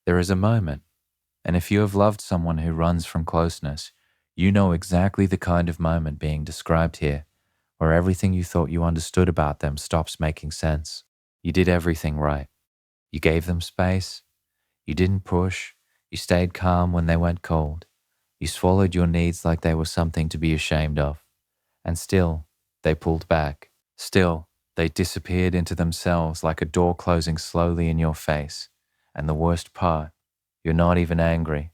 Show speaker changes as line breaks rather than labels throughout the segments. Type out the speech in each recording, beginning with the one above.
There is a moment, and if you have loved someone who runs from closeness, you know exactly the kind of moment being described here, where everything you thought you understood about them stops making sense. You did everything right. You gave them space. You didn't push. You stayed calm when they went cold. You swallowed your needs like they were something to be ashamed of. And still, they pulled back. Still, they disappeared into themselves like a door closing slowly in your face. And the worst part, you're not even angry.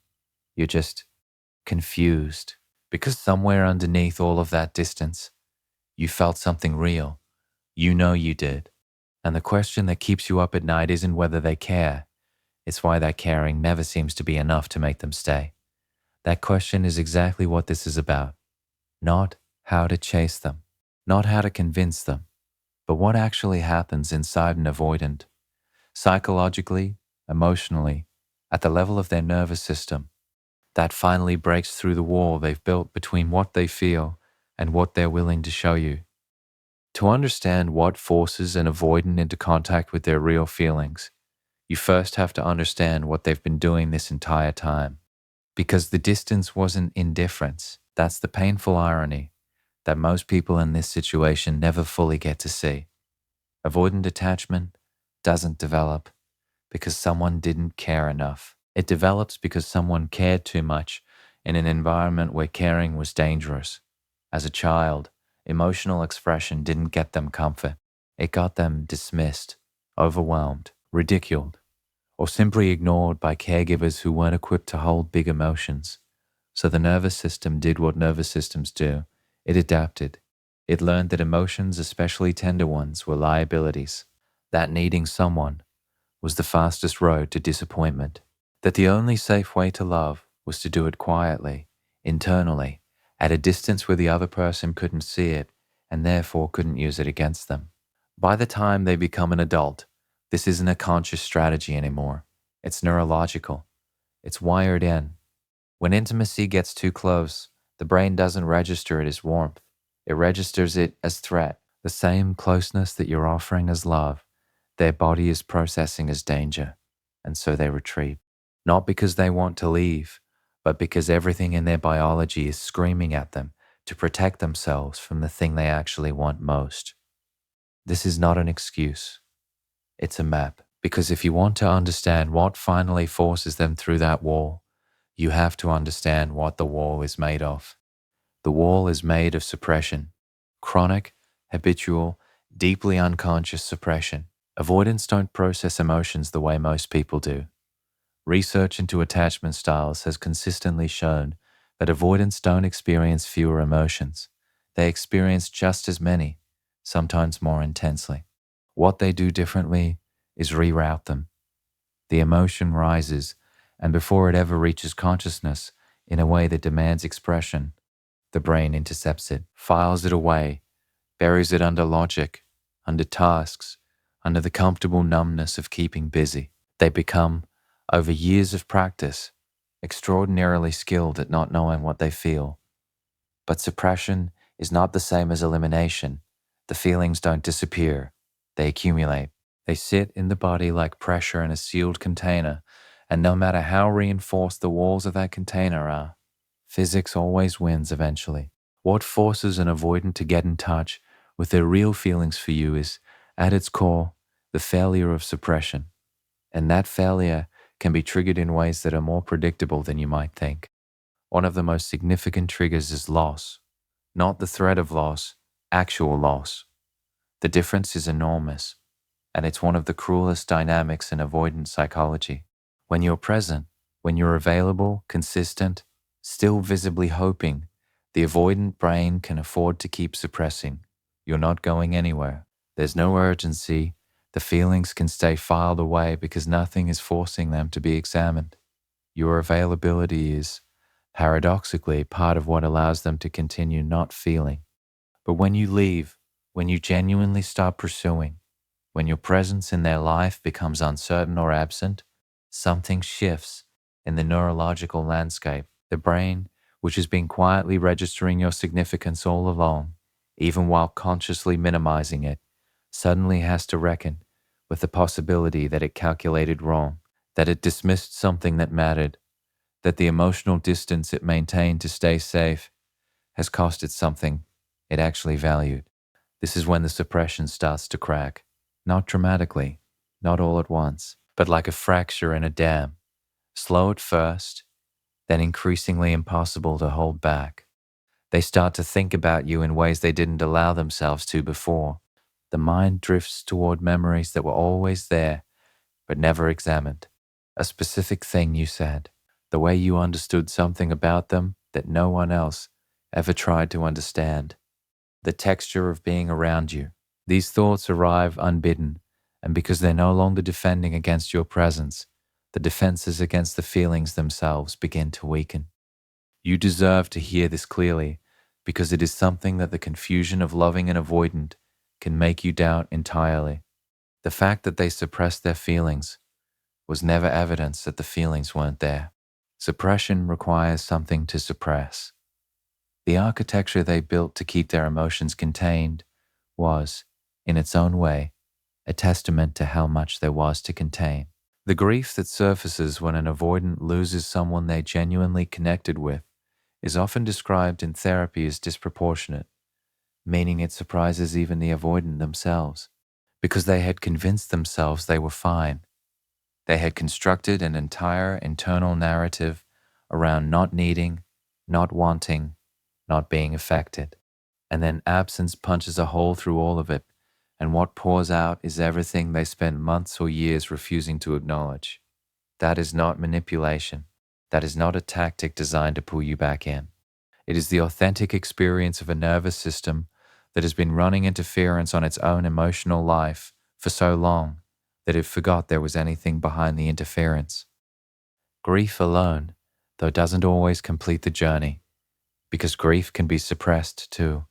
You're just confused. Because somewhere underneath all of that distance, you felt something real. You know you did. And the question that keeps you up at night isn't whether they care. It's why that caring never seems to be enough to make them stay. That question is exactly what this is about. Not how to chase them, not how to convince them, but what actually happens inside an avoidant, psychologically, emotionally, at the level of their nervous system, that finally breaks through the wall they've built between what they feel and what they're willing to show you. To understand what forces an avoidant into contact with their real feelings, you first have to understand what they've been doing this entire time. Because the distance wasn't indifference. That's the painful irony that most people in this situation never fully get to see. Avoidant attachment doesn't develop because someone didn't care enough. It develops because someone cared too much in an environment where caring was dangerous. As a child, emotional expression didn't get them comfort. It got them dismissed, overwhelmed, ridiculed, or simply ignored by caregivers who weren't equipped to hold big emotions. So the nervous system did what nervous systems do. It adapted. It learned that emotions, especially tender ones, were liabilities, that needing someone was the fastest road to disappointment, that the only safe way to love was to do it quietly, internally, at a distance where the other person couldn't see it and therefore couldn't use it against them. By the time they become an adult, this isn't a conscious strategy anymore. It's neurological. It's wired in. When intimacy gets too close, the brain doesn't register it as warmth. It registers it as threat. The same closeness that you're offering as love, their body is processing as danger, and so they retreat. Not because they want to leave, but because everything in their biology is screaming at them to protect themselves from the thing they actually want most. This is not an excuse. It's a map, because if you want to understand what finally forces them through that wall, you have to understand what the wall is made of. The wall is made of suppression, chronic, habitual, deeply unconscious suppression. Avoidants don't process emotions the way most people do. Research into attachment styles has consistently shown that avoidants don't experience fewer emotions. They experience just as many, sometimes more intensely. What they do differently is reroute them. The emotion rises, and before it ever reaches consciousness in a way that demands expression, the brain intercepts it, files it away, buries it under logic, under tasks, under the comfortable numbness of keeping busy. They become, over years of practice, extraordinarily skilled at not knowing what they feel. But suppression is not the same as elimination. The feelings don't disappear. They accumulate. They sit in the body like pressure in a sealed container, and no matter how reinforced the walls of that container are, physics always wins eventually. What forces an avoidant to get in touch with their real feelings for you is, at its core, the failure of suppression. And that failure can be triggered in ways that are more predictable than you might think. One of the most significant triggers is loss. Not the threat of loss, actual loss. The difference is enormous, and it's one of the cruelest dynamics in avoidant psychology. When you're present, when you're available, consistent, still visibly hoping, the avoidant brain can afford to keep suppressing. You're not going anywhere. There's no urgency. The feelings can stay filed away because nothing is forcing them to be examined. Your availability is, paradoxically, part of what allows them to continue not feeling. But when you leave, when you genuinely stop pursuing, when your presence in their life becomes uncertain or absent, something shifts in the neurological landscape. The brain, which has been quietly registering your significance all along, even while consciously minimizing it, suddenly has to reckon with the possibility that it calculated wrong, that it dismissed something that mattered, that the emotional distance it maintained to stay safe has cost it something it actually valued. This is when the suppression starts to crack, not dramatically, not all at once, but like a fracture in a dam, slow at first, then increasingly impossible to hold back. They start to think about you in ways they didn't allow themselves to before. The mind drifts toward memories that were always there, but never examined. A specific thing you said, the way you understood something about them that no one else ever tried to understand, the texture of being around you. These thoughts arrive unbidden, and because they're no longer defending against your presence, the defenses against the feelings themselves begin to weaken. You deserve to hear this clearly, because it is something that the confusion of loving and avoidant can make you doubt entirely. The fact that they suppressed their feelings was never evidence that the feelings weren't there. Suppression requires something to suppress. The architecture they built to keep their emotions contained was, in its own way, a testament to how much there was to contain. The grief that surfaces when an avoidant loses someone they genuinely connected with is often described in therapy as disproportionate, meaning it surprises even the avoidant themselves, because they had convinced themselves they were fine. They had constructed an entire internal narrative around not needing, not wanting, not being affected. And then absence punches a hole through all of it, and what pours out is everything they spent months or years refusing to acknowledge. That is not manipulation. That is not a tactic designed to pull you back in. It is the authentic experience of a nervous system that has been running interference on its own emotional life for so long that it forgot there was anything behind the interference. Grief alone, though, doesn't always complete the journey, because grief can be suppressed too.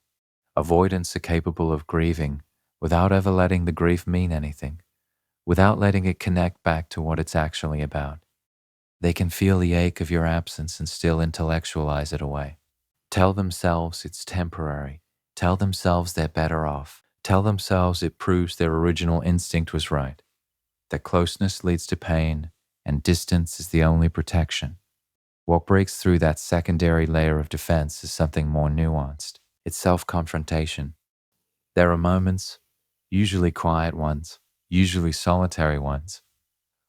Avoidants are capable of grieving without ever letting the grief mean anything, without letting it connect back to what it's actually about. They can feel the ache of your absence and still intellectualize it away. Tell themselves it's temporary. Tell themselves they're better off. Tell themselves it proves their original instinct was right, that closeness leads to pain and distance is the only protection. What breaks through that secondary layer of defense is something more nuanced. It's self-confrontation. There are moments, usually quiet ones, usually solitary ones,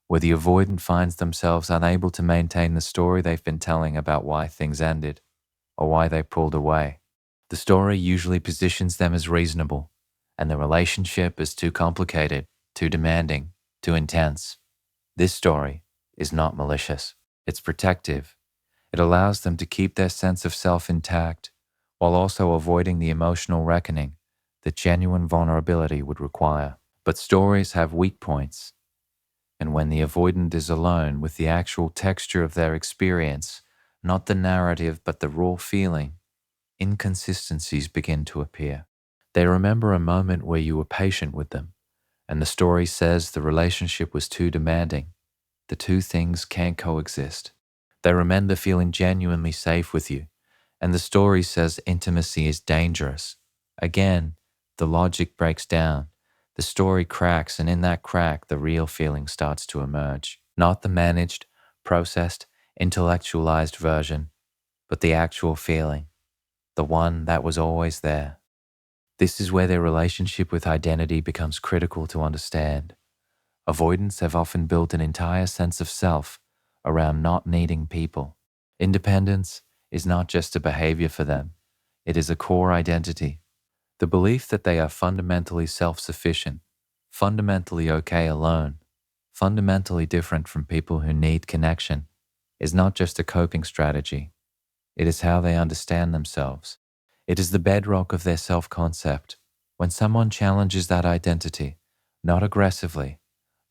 where the avoidant finds themselves unable to maintain the story they've been telling about why things ended or why they pulled away. The story usually positions them as reasonable, and the relationship is too complicated, too demanding, too intense. This story is not malicious. It's protective. It allows them to keep their sense of self intact while also avoiding the emotional reckoning that genuine vulnerability would require. But stories have weak points, and when the avoidant is alone with the actual texture of their experience, not the narrative but the raw feeling, inconsistencies begin to appear. They remember a moment where you were patient with them, and the story says the relationship was too demanding. The two things can't coexist. They remember feeling genuinely safe with you, and the story says intimacy is dangerous. Again, the logic breaks down. The story cracks, and in that crack, the real feeling starts to emerge. Not the managed, processed, intellectualized version, but the actual feeling, the one that was always there. This is where their relationship with identity becomes critical to understand. Avoidants have often built an entire sense of self around not needing people. Independence is not just a behavior for them, it is a core identity. The belief that they are fundamentally self-sufficient, fundamentally okay alone, fundamentally different from people who need connection, is not just a coping strategy. It is how they understand themselves. It is the bedrock of their self-concept. When someone challenges that identity, not aggressively,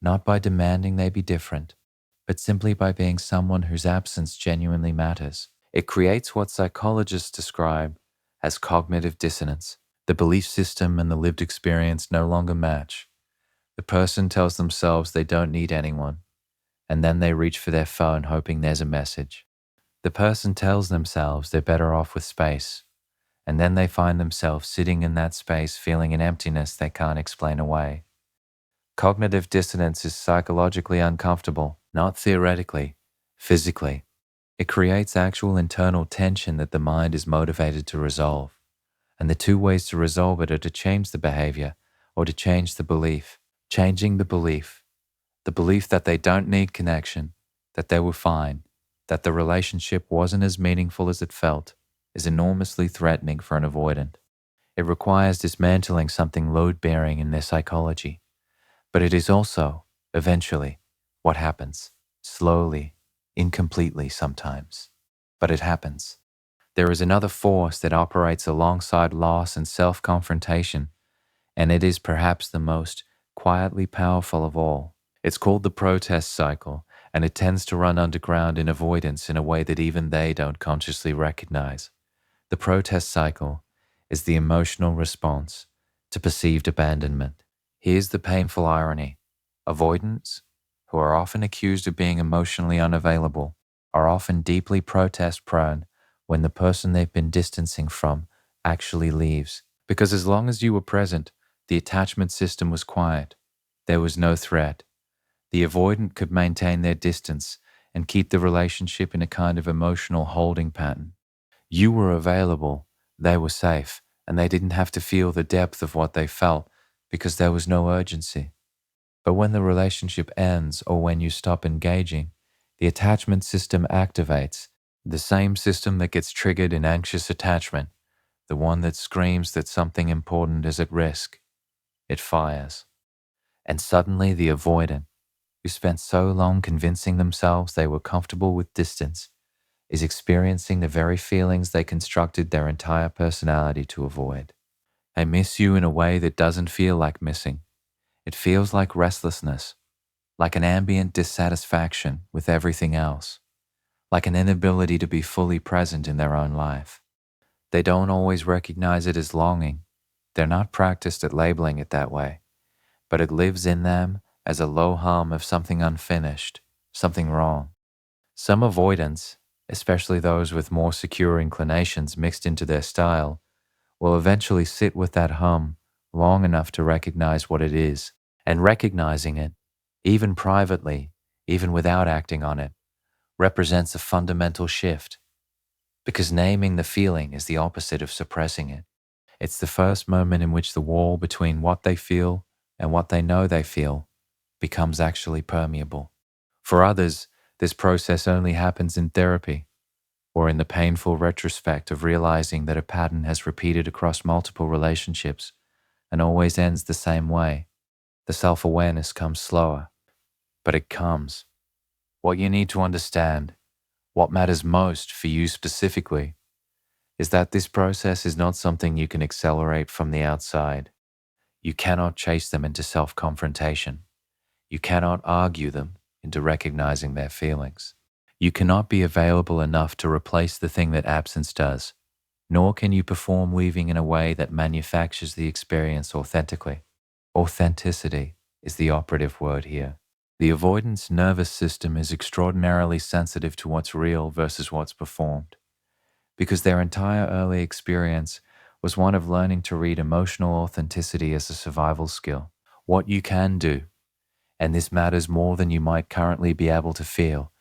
not by demanding they be different, but simply by being someone whose absence genuinely matters, it creates what psychologists describe as cognitive dissonance. The belief system and the lived experience no longer match. The person tells themselves they don't need anyone, and then they reach for their phone hoping there's a message. The person tells themselves they're better off with space, and then they find themselves sitting in that space feeling an emptiness they can't explain away. Cognitive dissonance is psychologically uncomfortable not theoretically, physically. It creates actual internal tension that the mind is motivated to resolve. And the two ways to resolve it are to change the behavior or to change the belief. Changing the belief that they don't need connection, that they were fine, that the relationship wasn't as meaningful as it felt, is enormously threatening for an avoidant. It requires dismantling something load-bearing in their psychology. But it is also, eventually, what happens, slowly, incompletely sometimes. But it happens. There is another force that operates alongside loss and self-confrontation, and it is perhaps the most quietly powerful of all. It's called the protest cycle, and it tends to run underground in avoidance in a way that even they don't consciously recognize. The protest cycle is the emotional response to perceived abandonment. Here's the painful irony. Avoidants, who are often accused of being emotionally unavailable, are often deeply protest-prone when the person they've been distancing from actually leaves. Because as long as you were present, the attachment system was quiet. There was no threat. The avoidant could maintain their distance and keep the relationship in a kind of emotional holding pattern. You were available, they were safe, and they didn't have to feel the depth of what they felt because there was no urgency. But when the relationship ends or when you stop engaging, the attachment system activates, the same system that gets triggered in anxious attachment, the one that screams that something important is at risk. It fires. And suddenly the avoidant, who spent so long convincing themselves they were comfortable with distance, is experiencing the very feelings they constructed their entire personality to avoid. They miss you in a way that doesn't feel like missing. It feels like restlessness, like an ambient dissatisfaction with everything else, like an inability to be fully present in their own life. They don't always recognize it as longing. They're not practiced at labeling it that way, but it lives in them as a low hum of something unfinished, something wrong. Some avoidants, especially those with more secure inclinations mixed into their style, will eventually sit with that hum long enough to recognize what it is. And recognizing it, even privately, even without acting on it, represents a fundamental shift. Because naming the feeling is the opposite of suppressing it. It's the first moment in which the wall between what they feel and what they know they feel becomes actually permeable. For others, this process only happens in therapy or in the painful retrospect of realizing that a pattern has repeated across multiple relationships and always ends the same way. The self-awareness comes slower, but it comes. What you need to understand, what matters most for you specifically, is that this process is not something you can accelerate from the outside. You cannot chase them into self-confrontation. You cannot argue them into recognizing their feelings. You cannot be available enough to replace the thing that absence does, nor can you perform leaving in a way that manufactures the experience authentically. Authenticity is the operative word here. The avoidance nervous system is extraordinarily sensitive to what's real versus what's performed, because their entire early experience was one of learning to read emotional authenticity as a survival skill. What you can do, and this matters more than you might currently be able to feel,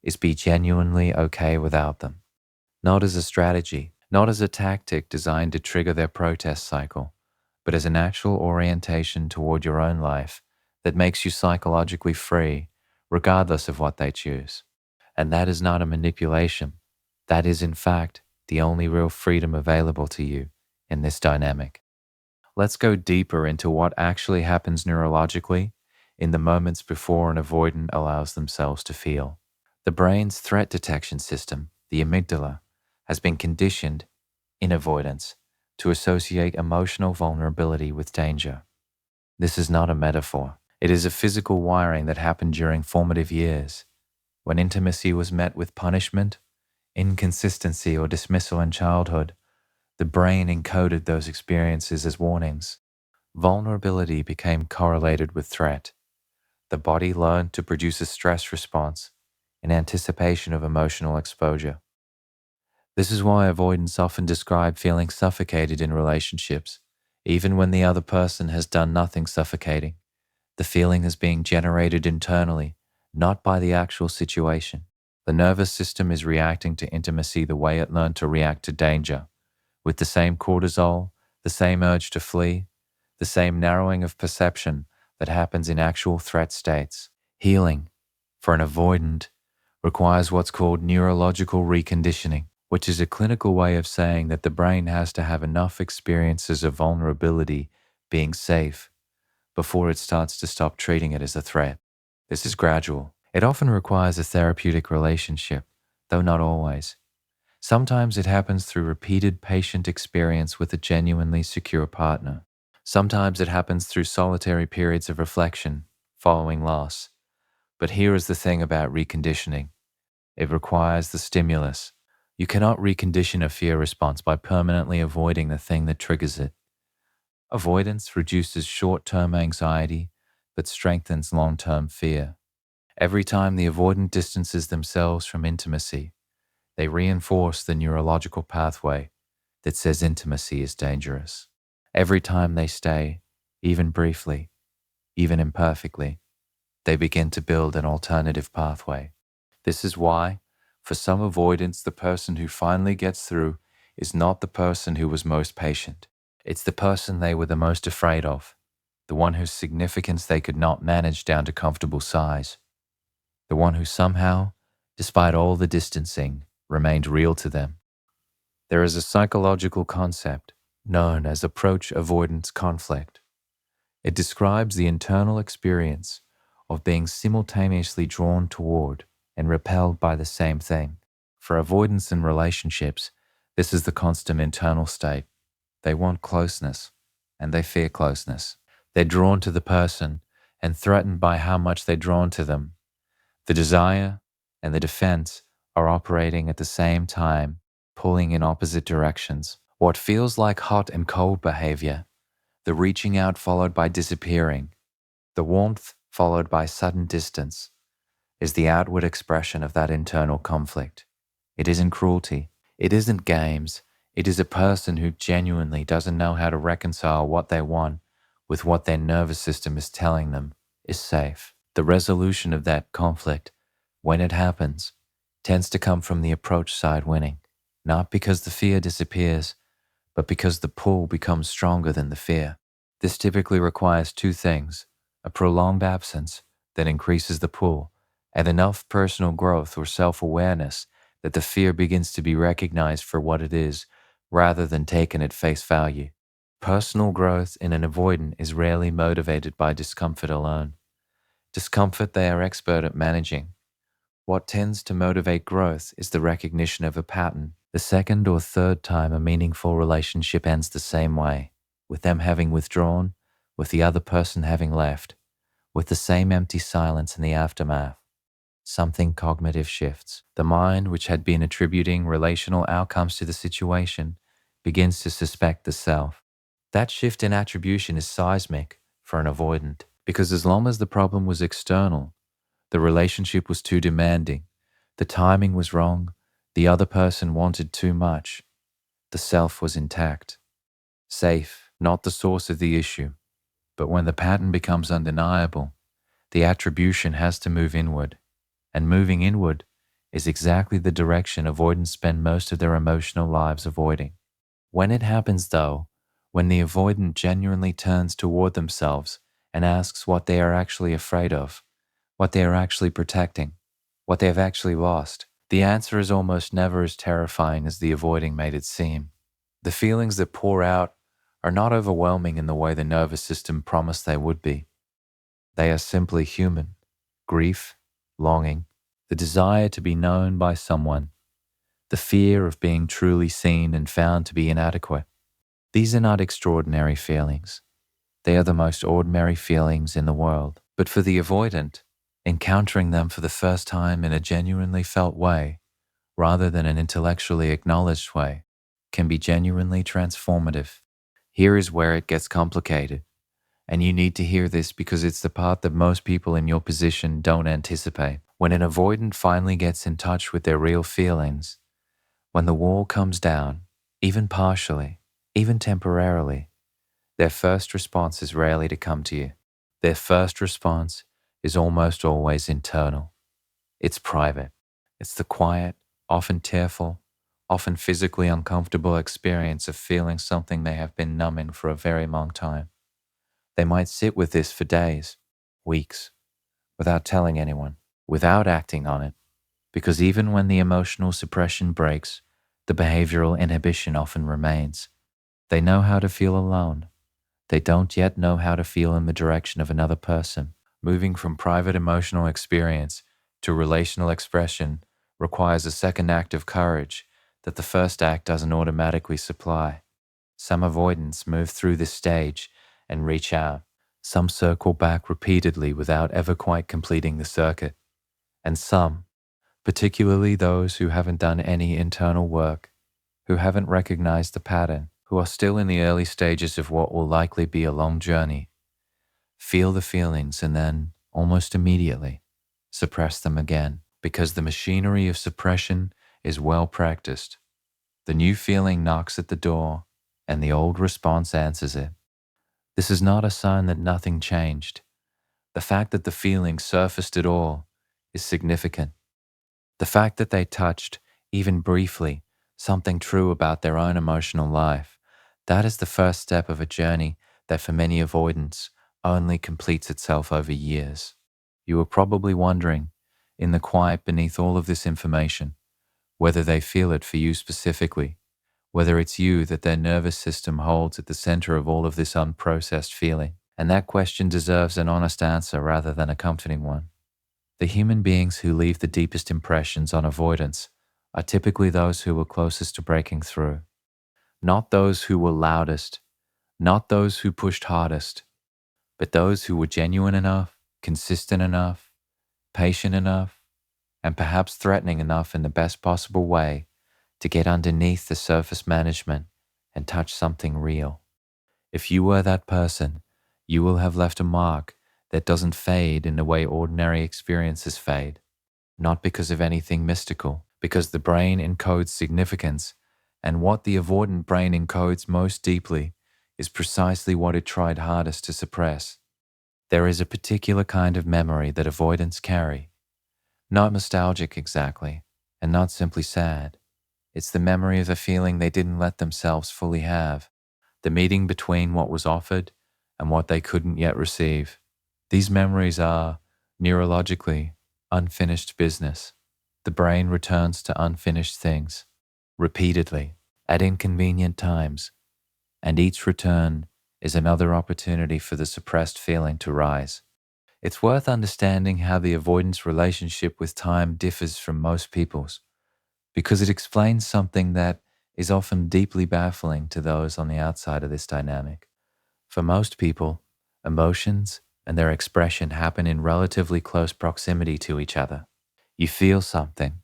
is be genuinely okay without them. Not as a strategy, not as a tactic designed to trigger their protest cycle, but as an actual orientation toward your own life that makes you psychologically free, regardless of what they choose. And that is not a manipulation. That is, in fact, the only real freedom available to you in this dynamic. Let's go deeper into what actually happens neurologically in the moments before an avoidant allows themselves to feel. The brain's threat detection system, the amygdala, has been conditioned, in avoidance, to associate emotional vulnerability with danger. This is not a metaphor. It is a physical wiring that happened during formative years, when intimacy was met with punishment, inconsistency, or dismissal in childhood. The brain encoded those experiences as warnings. Vulnerability became correlated with threat. The body learned to produce a stress response in anticipation of emotional exposure. This is why avoidants often describe feeling suffocated in relationships, even when the other person has done nothing suffocating. The feeling is being generated internally not by the actual situation. The nervous system is reacting to intimacy the way it learned to react to danger, with the same cortisol, the same urge to flee, the same narrowing of perception that happens in actual threat states. Healing, for an avoidant, requires what's called neurological reconditioning, which is a clinical way of saying that the brain has to have enough experiences of vulnerability being safe before it starts to stop treating it as a threat. This is gradual. It often requires a therapeutic relationship, though not always. Sometimes it happens through repeated patient experience with a genuinely secure partner. Sometimes it happens through solitary periods of reflection following loss. But here is the thing about reconditioning. It requires the stimulus. You cannot recondition a fear response by permanently avoiding the thing that triggers it. Avoidance reduces short-term anxiety, but strengthens long-term fear. Every time the avoidant distances themselves from intimacy, they reinforce the neurological pathway that says intimacy is dangerous. Every time they stay, even briefly, even imperfectly, they begin to build an alternative pathway. This is why, for some avoidants, the person who finally gets through is not the person who was most patient. It's the person they were the most afraid of, the one whose significance they could not manage down to comfortable size, the one who somehow, despite all the distancing, remained real to them. There is a psychological concept known as approach-avoidance conflict. It describes the internal experience of being simultaneously drawn toward and repelled by the same thing. For avoidance in relationships, this is the constant internal state. They want closeness, and they fear closeness. They're drawn to the person and threatened by how much they're drawn to them. The desire and the defense are operating at the same time, pulling in opposite directions. What feels like hot and cold behavior, the reaching out followed by disappearing, the warmth followed by sudden distance, is the outward expression of that internal conflict. It isn't cruelty. It isn't games. It is a person who genuinely doesn't know how to reconcile what they want with what their nervous system is telling them is safe. The resolution of that conflict, when it happens, tends to come from the approach side winning, not because the fear disappears, but because the pull becomes stronger than the fear. This typically requires two things: a prolonged absence that increases the pull, and enough personal growth or self-awareness that the fear begins to be recognized for what it is, rather than taken at face value. Personal growth in an avoidant is rarely motivated by discomfort alone. Discomfort they are expert at managing. What tends to motivate growth is the recognition of a pattern. The second or third time a meaningful relationship ends the same way, with them having withdrawn, with the other person having left, with the same empty silence in the aftermath. Something cognitive shifts. The mind, which had been attributing relational outcomes to the situation, begins to suspect the self. That shift in attribution is seismic for an avoidant, because as long as the problem was external, the relationship was too demanding, the timing was wrong, the other person wanted too much, the self was intact, safe, not the source of the issue. But when the pattern becomes undeniable, the attribution has to move inward. And moving inward is exactly the direction avoidants spend most of their emotional lives avoiding. When it happens, though, when the avoidant genuinely turns toward themselves and asks what they are actually afraid of, what they are actually protecting, what they have actually lost, the answer is almost never as terrifying as the avoiding made it seem. The feelings that pour out are not overwhelming in the way the nervous system promised they would be. They are simply human: grief, longing, the desire to be known by someone, the fear of being truly seen and found to be inadequate. These are not extraordinary feelings. They are the most ordinary feelings in the world. But for the avoidant, encountering them for the first time in a genuinely felt way, rather than an intellectually acknowledged way, can be genuinely transformative. Here is where it gets complicated. And you need to hear this because it's the part that most people in your position don't anticipate. When an avoidant finally gets in touch with their real feelings, when the wall comes down, even partially, even temporarily, their first response is rarely to come to you. Their first response is almost always internal. It's private. It's the quiet, often tearful, often physically uncomfortable experience of feeling something they have been numbing for a very long time. They might sit with this for days, weeks, without telling anyone, without acting on it, because even when the emotional suppression breaks, the behavioral inhibition often remains. They know how to feel alone. They don't yet know how to feel in the direction of another person. Moving from private emotional experience to relational expression requires a second act of courage that the first act doesn't automatically supply. Some avoidants move through this stage and reach out. Some circle back repeatedly without ever quite completing the circuit. And some, particularly those who haven't done any internal work, who haven't recognized the pattern, who are still in the early stages of what will likely be a long journey, feel the feelings and then, almost immediately, suppress them again, because the machinery of suppression is well practiced. The new feeling knocks at the door, and the old response answers it. This is not a sign that nothing changed. The fact that the feeling surfaced at all is significant. The fact that they touched, even briefly, something true about their own emotional life, that is the first step of a journey that for many avoidants only completes itself over years. You are probably wondering, in the quiet beneath all of this information, whether they feel it for you specifically, whether it's you that their nervous system holds at the center of all of this unprocessed feeling. And that question deserves an honest answer rather than a comforting one. The human beings who leave the deepest impressions on avoidance are typically those who were closest to breaking through. Not those who were loudest, not those who pushed hardest, but those who were genuine enough, consistent enough, patient enough, and perhaps threatening enough in the best possible way to get underneath the surface management and touch something real. If you were that person, you will have left a mark that doesn't fade in the way ordinary experiences fade, not because of anything mystical, because the brain encodes significance, and what the avoidant brain encodes most deeply is precisely what it tried hardest to suppress. There is a particular kind of memory that avoidants carry, not nostalgic exactly, and not simply sad. It's the memory of the feeling they didn't let themselves fully have, the meeting between what was offered and what they couldn't yet receive. These memories are, neurologically, unfinished business. The brain returns to unfinished things, repeatedly, at inconvenient times, and each return is another opportunity for the suppressed feeling to rise. It's worth understanding how the avoidance relationship with time differs from most people's, because it explains something that is often deeply baffling to those on the outside of this dynamic. For most people, emotions and their expression happen in relatively close proximity to each other. You feel something,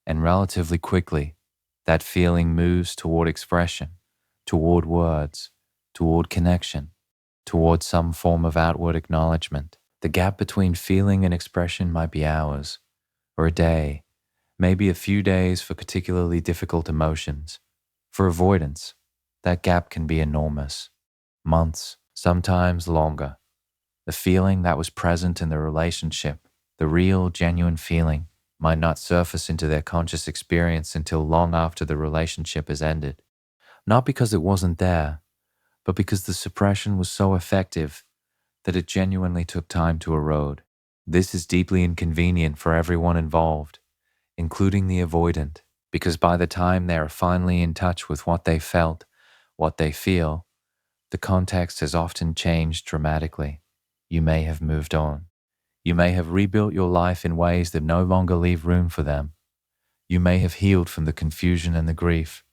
and relatively quickly, that feeling moves toward expression, toward words, toward connection, toward some form of outward acknowledgement. The gap between feeling and expression might be hours, or a day, maybe a few days for particularly difficult emotions. For avoidance, that gap can be enormous. Months, sometimes longer. The feeling that was present in the relationship, the real, genuine feeling, might not surface into their conscious experience until long after the relationship has ended. Not because it wasn't there, but because the suppression was so effective that it genuinely took time to erode. This is deeply inconvenient for everyone involved, including the avoidant, because by the time they are finally in touch with what they felt, what they feel, the context has often changed dramatically. You may have moved on. You may have rebuilt your life in ways that no longer leave room for them. You may have healed from the confusion and the grief,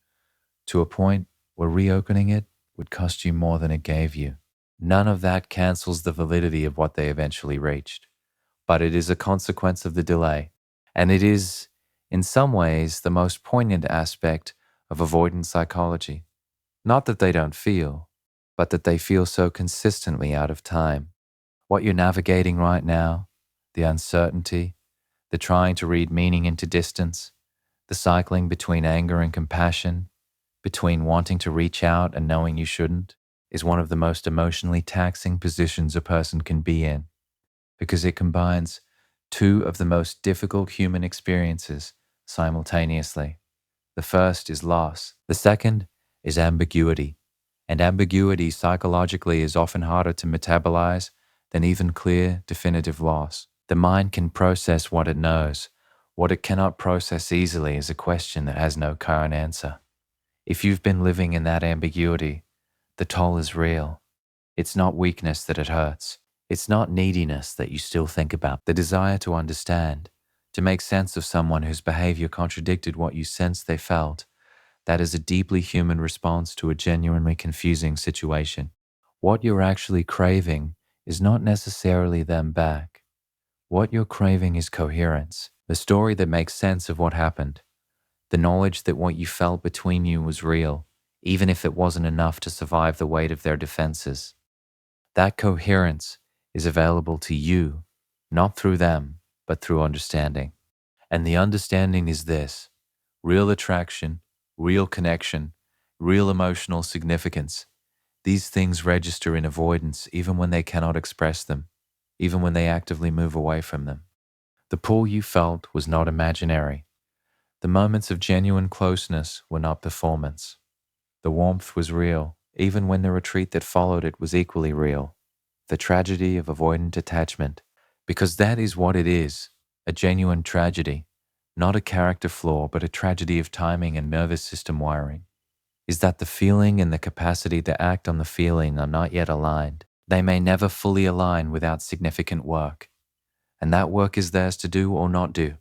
to a point where reopening it would cost you more than it gave you. None of that cancels the validity of what they eventually reached, but it is a consequence of the delay, and it is, in some ways, the most poignant aspect of avoidant psychology. Not that they don't feel, but that they feel so consistently out of time. What you're navigating right now, the uncertainty, the trying to read meaning into distance, the cycling between anger and compassion, between wanting to reach out and knowing you shouldn't, is one of the most emotionally taxing positions a person can be in, because it combines two of the most difficult human experiences simultaneously. The first is loss. The second is ambiguity. And ambiguity psychologically is often harder to metabolize than even clear, definitive loss. The mind can process what it knows. What it cannot process easily is a question that has no current answer. If you've been living in that ambiguity, the toll is real. It's not weakness that it hurts. It's not neediness that you still think about. The desire to understand, to make sense of someone whose behavior contradicted what you sensed they felt, that is a deeply human response to a genuinely confusing situation. What you're actually craving is not necessarily them back. What you're craving is coherence, the story that makes sense of what happened, the knowledge that what you felt between you was real, even if it wasn't enough to survive the weight of their defenses. That coherence is available to you, not through them, but through understanding. And the understanding is this: real attraction, real connection, real emotional significance. These things register in avoidance even when they cannot express them, even when they actively move away from them. The pull you felt was not imaginary. The moments of genuine closeness were not performance. The warmth was real, even when the retreat that followed it was equally real. The tragedy of avoidant attachment, because that is what it is, a genuine tragedy, not a character flaw, but a tragedy of timing and nervous system wiring, is that the feeling and the capacity to act on the feeling are not yet aligned. They may never fully align without significant work, and that work is theirs to do or not do,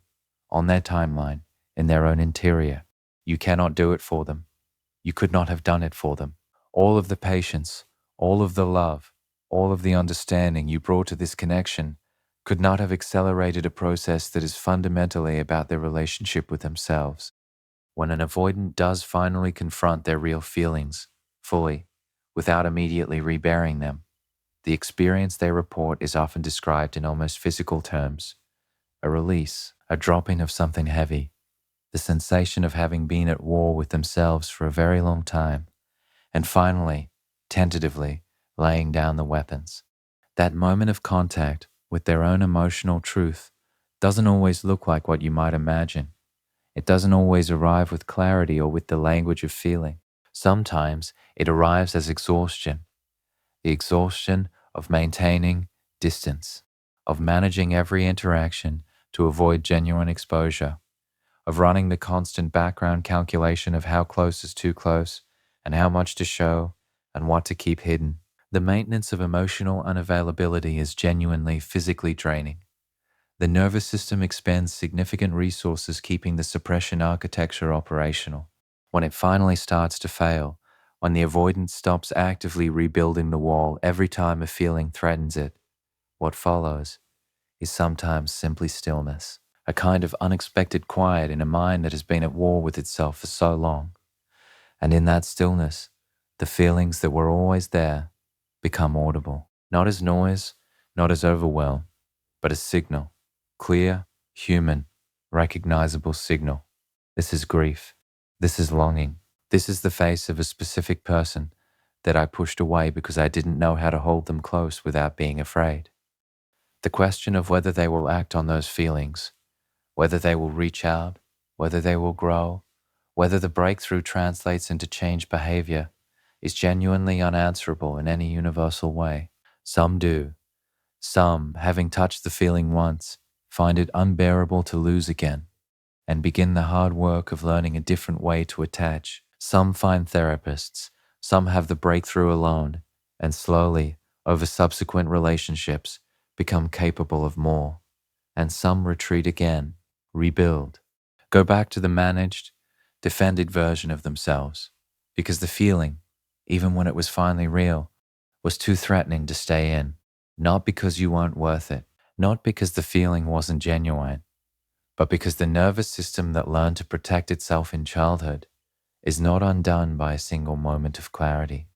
on their timeline, in their own interior. You cannot do it for them. You could not have done it for them. All of the patience, all of the love, all of the understanding you brought to this connection could not have accelerated a process that is fundamentally about their relationship with themselves. When an avoidant does finally confront their real feelings, fully, without immediately reburying them, the experience they report is often described in almost physical terms: a release, a dropping of something heavy, the sensation of having been at war with themselves for a very long time, and finally, tentatively, laying down the weapons. That moment of contact with their own emotional truth doesn't always look like what you might imagine. It doesn't always arrive with clarity or with the language of feeling. Sometimes it arrives as exhaustion, the exhaustion of maintaining distance, of managing every interaction to avoid genuine exposure, of running the constant background calculation of how close is too close and how much to show and what to keep hidden. The maintenance of emotional unavailability is genuinely physically draining. The nervous system expends significant resources keeping the suppression architecture operational. When it finally starts to fail, when the avoidance stops actively rebuilding the wall every time a feeling threatens it, what follows is sometimes simply stillness, a kind of unexpected quiet in a mind that has been at war with itself for so long. And in that stillness, the feelings that were always there become audible, not as noise, not as overwhelm, but as signal, clear, human, recognizable signal. This is grief. This is longing. This is the face of a specific person that I pushed away because I didn't know how to hold them close without being afraid. The question of whether they will act on those feelings, whether they will reach out, whether they will grow, whether the breakthrough translates into changed behavior, is genuinely unanswerable in any universal way. Some do. Some, having touched the feeling once, find it unbearable to lose again and begin the hard work of learning a different way to attach. Some find therapists. Some have the breakthrough alone and slowly, over subsequent relationships, become capable of more. And some retreat again, rebuild, go back to the managed, defended version of themselves, because the feeling, even when it was finally real, was too threatening to stay in. Not because you weren't worth it, not because the feeling wasn't genuine, but because the nervous system that learned to protect itself in childhood is not undone by a single moment of clarity.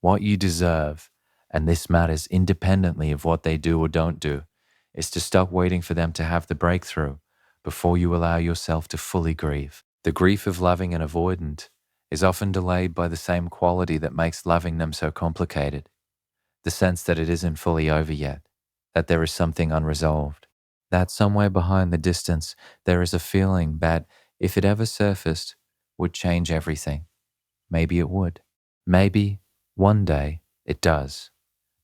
What you deserve, and this matters independently of what they do or don't do, is to stop waiting for them to have the breakthrough before you allow yourself to fully grieve. The grief of loving an avoidant is often delayed by the same quality that makes loving them so complicated: the sense that it isn't fully over yet, that there is something unresolved. That somewhere behind the distance, there is a feeling that, if it ever surfaced, would change everything. Maybe it would. Maybe, one day, it does.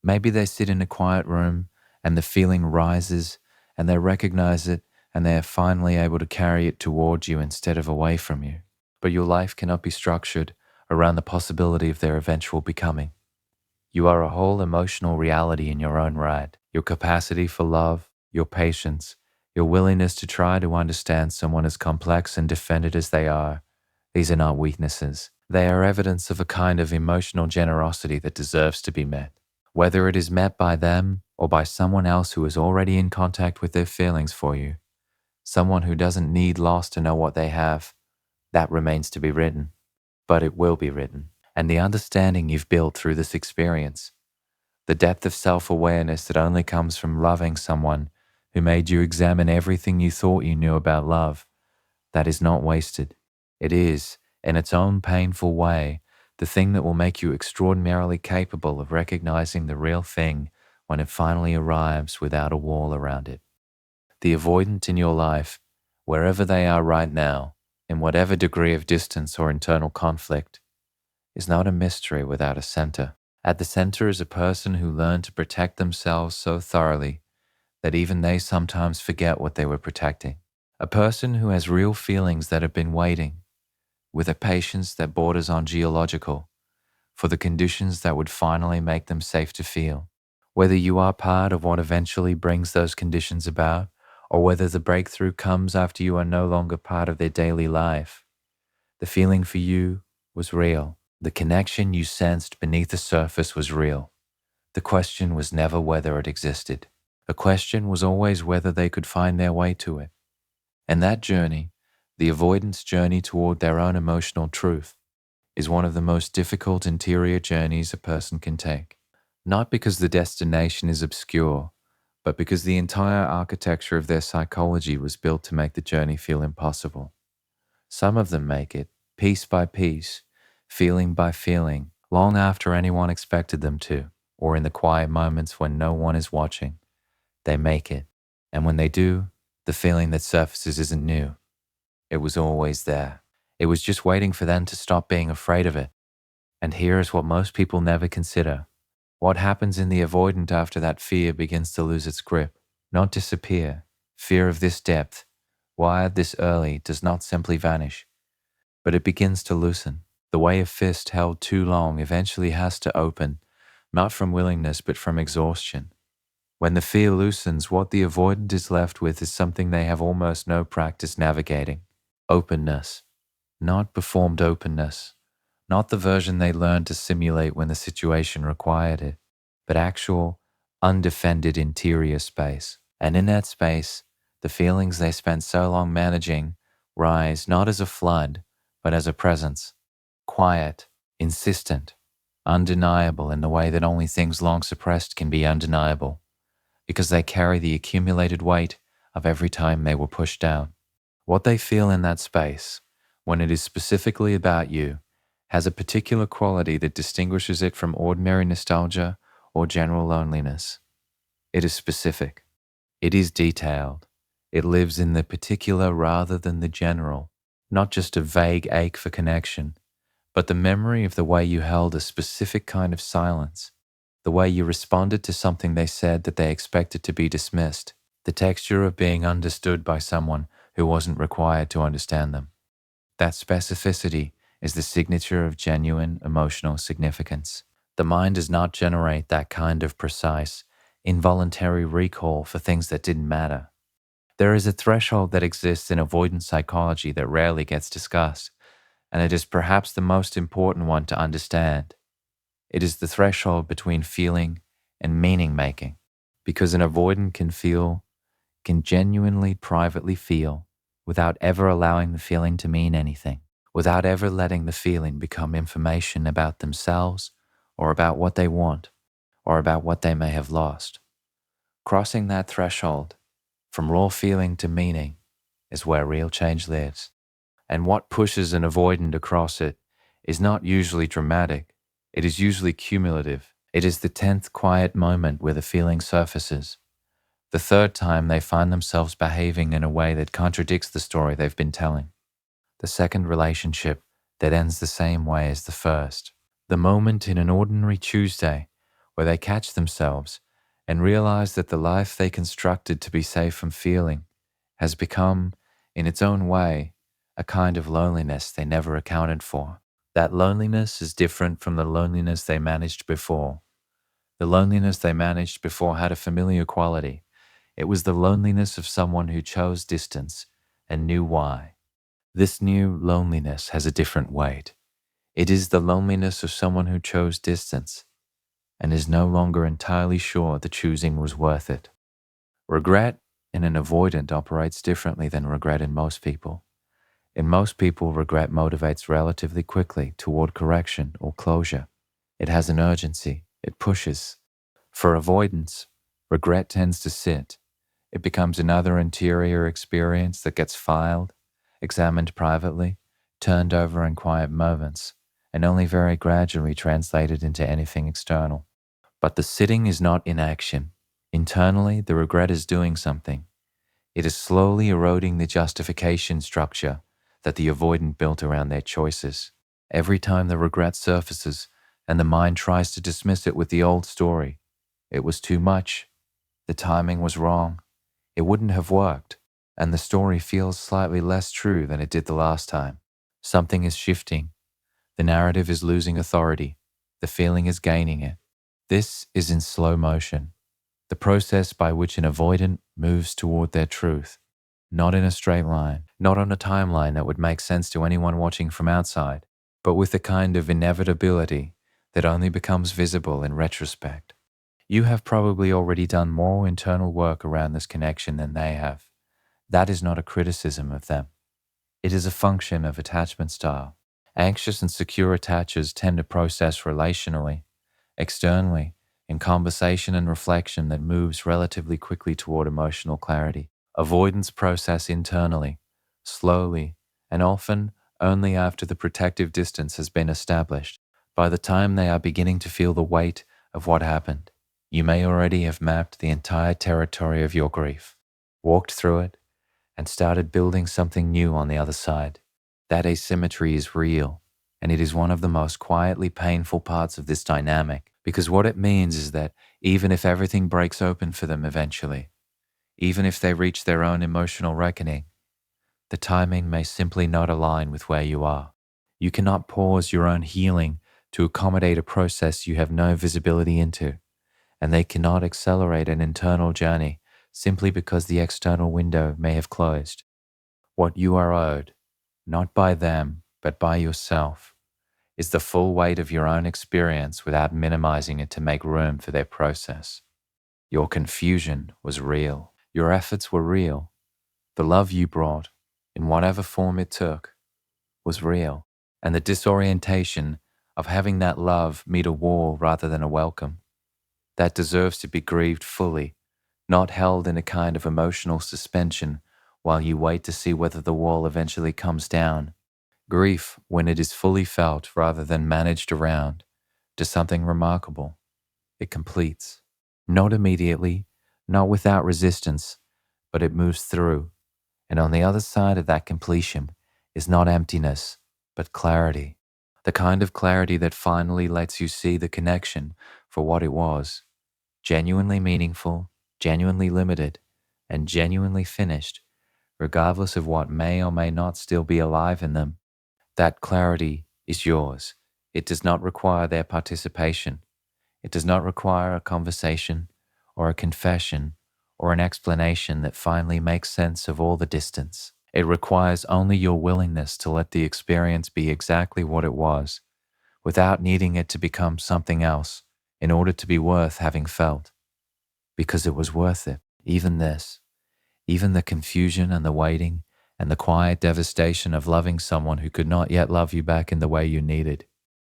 Maybe they sit in a quiet room and the feeling rises and they recognize it and they are finally able to carry it towards you instead of away from you. But your life cannot be structured around the possibility of their eventual becoming. You are a whole emotional reality in your own right. Your capacity for love, your patience, your willingness to try to understand someone as complex and defended as they are, these are not weaknesses. They are evidence of a kind of emotional generosity that deserves to be met. Whether it is met by them or by someone else who is already in contact with their feelings for you, someone who doesn't need loss to know what they have, that remains to be written. But it will be written. And the understanding you've built through this experience, the depth of self-awareness that only comes from loving someone who made you examine everything you thought you knew about love, that is not wasted. It is, in its own painful way, the thing that will make you extraordinarily capable of recognizing the real thing when it finally arrives without a wall around it. The avoidant in your life, wherever they are right now, in whatever degree of distance or internal conflict, is not a mystery without a center. At the center is a person who learned to protect themselves so thoroughly that even they sometimes forget what they were protecting. A person who has real feelings that have been waiting, with a patience that borders on geological, for the conditions that would finally make them safe to feel. Whether you are part of what eventually brings those conditions about, or whether the breakthrough comes after you are no longer part of their daily life, the feeling for you was real. The connection you sensed beneath the surface was real. The question was never whether it existed. The question was always whether they could find their way to it. And that journey, the avoidance journey toward their own emotional truth, is one of the most difficult interior journeys a person can take. Not because the destination is obscure, but because the entire architecture of their psychology was built to make the journey feel impossible. Some of them make it, piece by piece, feeling by feeling, long after anyone expected them to, or in the quiet moments when no one is watching. They make it. And when they do, the feeling that surfaces isn't new. It was always there. It was just waiting for them to stop being afraid of it. And here is what most people never consider. What happens in the avoidant after that fear begins to lose its grip, not disappear. Fear of this depth, wired this early, does not simply vanish, but it begins to loosen. The way a fist held too long eventually has to open, not from willingness but from exhaustion. When the fear loosens, what the avoidant is left with is something they have almost no practice navigating. Openness. Not performed openness. Not the version they learned to simulate when the situation required it, but actual, undefended interior space. And in that space, the feelings they spent so long managing rise not as a flood, but as a presence. Quiet, insistent, undeniable in the way that only things long suppressed can be undeniable, because they carry the accumulated weight of every time they were pushed down. What they feel in that space, when it is specifically about you, has a particular quality that distinguishes it from ordinary nostalgia or general loneliness. It is specific. It is detailed. It lives in the particular rather than the general, not just a vague ache for connection, but the memory of the way you held a specific kind of silence, the way you responded to something they said that they expected to be dismissed, the texture of being understood by someone who wasn't required to understand them. That specificity is the signature of genuine emotional significance. The mind does not generate that kind of precise, involuntary recall for things that didn't matter. There is a threshold that exists in avoidance psychology that rarely gets discussed, and it is perhaps the most important one to understand. It is the threshold between feeling and meaning making, because an avoidant can genuinely privately feel without ever allowing the feeling to mean anything, without ever letting the feeling become information about themselves or about what they want or about what they may have lost. Crossing that threshold from raw feeling to meaning is where real change lives. And what pushes an avoidant across it is not usually dramatic. It is usually cumulative. It is the 10th quiet moment where the feeling surfaces, The third time, they find themselves behaving in a way that contradicts the story they've been telling. The second relationship that ends the same way as the first. The moment in an ordinary Tuesday where they catch themselves and realize that the life they constructed to be safe from feeling has become, in its own way, a kind of loneliness they never accounted for. That loneliness is different from the loneliness they managed before. The loneliness they managed before had a familiar quality. It was the loneliness of someone who chose distance and knew why. This new loneliness has a different weight. It is the loneliness of someone who chose distance and is no longer entirely sure the choosing was worth it. Regret in an avoidant operates differently than regret in most people. In most people, regret motivates relatively quickly toward correction or closure. It has an urgency. It pushes. For avoidance, regret tends to sit. It becomes another interior experience that gets filed, examined privately, turned over in quiet moments, and only very gradually translated into anything external. But the sitting is not inaction. Internally, the regret is doing something. It is slowly eroding the justification structure that the avoidant built around their choices. Every time the regret surfaces and the mind tries to dismiss it with the old story, it was too much, the timing was wrong, it wouldn't have worked, and the story feels slightly less true than it did the last time. Something is shifting. The narrative is losing authority. The feeling is gaining it. This is in slow motion, the process by which an avoidant moves toward their truth, not in a straight line, not on a timeline that would make sense to anyone watching from outside, but with a kind of inevitability that only becomes visible in retrospect. You have probably already done more internal work around this connection than they have. That is not a criticism of them. It is a function of attachment style. Anxious and secure attachers tend to process relationally, externally, in conversation and reflection that moves relatively quickly toward emotional clarity. Avoidance process internally, slowly, and often only after the protective distance has been established. By the time they are beginning to feel the weight of what happened, you may already have mapped the entire territory of your grief, walked through it, and started building something new on the other side. That asymmetry is real, and it is one of the most quietly painful parts of this dynamic, because what it means is that even if everything breaks open for them eventually, even if they reach their own emotional reckoning, the timing may simply not align with where you are. You cannot pause your own healing to accommodate a process you have no visibility into, and they cannot accelerate an internal journey simply because the external window may have closed. What you are owed, not by them, but by yourself, is the full weight of your own experience without minimizing it to make room for their process. Your confusion was real. Your efforts were real. The love you brought, in whatever form it took, was real. And the disorientation of having that love meet a wall rather than a welcome, that deserves to be grieved fully, not held in a kind of emotional suspension while you wait to see whether the wall eventually comes down. Grief, when it is fully felt rather than managed around, does something remarkable. It completes. Not immediately, not without resistance, but it moves through. And on the other side of that completion is not emptiness, but clarity. The kind of clarity that finally lets you see the connection for what it was. Genuinely meaningful, genuinely limited, and genuinely finished, regardless of what may or may not still be alive in them. That clarity is yours. It does not require their participation. It does not require a conversation or a confession or an explanation that finally makes sense of all the distance. It requires only your willingness to let the experience be exactly what it was, without needing it to become something else in order to be worth having felt. Because it was worth it, even this. Even the confusion and the waiting and the quiet devastation of loving someone who could not yet love you back in the way you needed.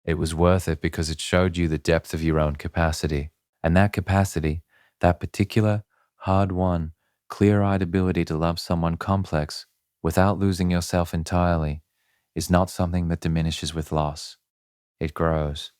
It was worth it because it showed you the depth of your own capacity. And that capacity, that particular, hard-won, clear-eyed ability to love someone complex without losing yourself entirely, is not something that diminishes with loss. It grows.